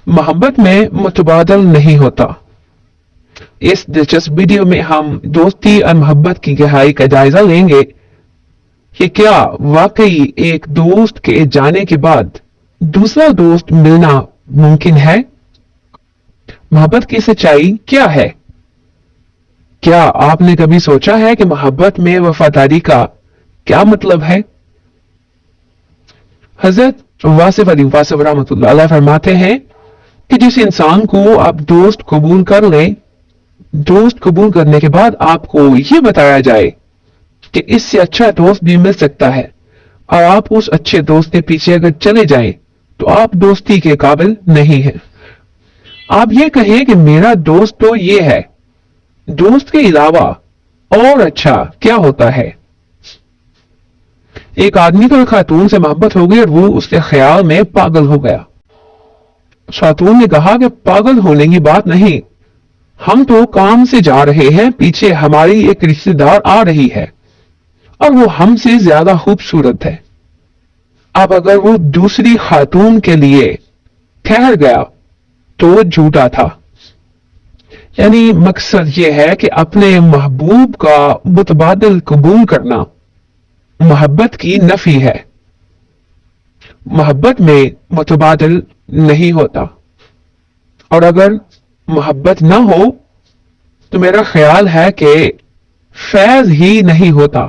मोहब्बत में मुतबादल नहीं होता। इस दिलचस्प वीडियो में हम दोस्ती और मोहब्बत की गहराई का जायजा लेंगे कि क्या वाकई एक दोस्त के जाने के बाद दूसरा दोस्त मिलना मुमकिन है। मोहब्बत की सच्चाई क्या है। क्या आपने कभी सोचा है कि मोहब्बत में वफादारी का क्या मतलब है। हजरत वासिफ अली वासिफ रहमतुल्लाह अलैह फरमाते हैं कि जिस इंसान को आप दोस्त कबूल कर लें, दोस्त कबूल करने के बाद आपको यह बताया जाए कि इससे अच्छा दोस्त भी मिल सकता है और आप उस अच्छे दोस्त के पीछे अगर चले जाएं तो आप दोस्ती के काबिल नहीं हैं। आप ये कहें कि मेरा दोस्त तो ये है, दोस्त के अलावा और अच्छा क्या होता है। एक आदमी को एक खातून से मोहब्बत हो गई और वो उसके ख्याल में पागल हो गया। खातून ने कहा कि पागल होने की बात नहीं, हम तो काम से जा रहे हैं, पीछे हमारी एक रिश्तेदार आ रही है और वो हमसे ज्यादा खूबसूरत है। अब अगर वो दूसरी खातून के लिए ठहर गया तो वो झूठा था। यानी मकसद ये है कि अपने महबूब का मुतबादिल कबूल करना मोहब्बत की नफी है। मोहब्बत में मुतबादिल नहीं होता और अगर मोहब्बत ना हो तो मेरा ख्याल है कि फैज ही नहीं होता।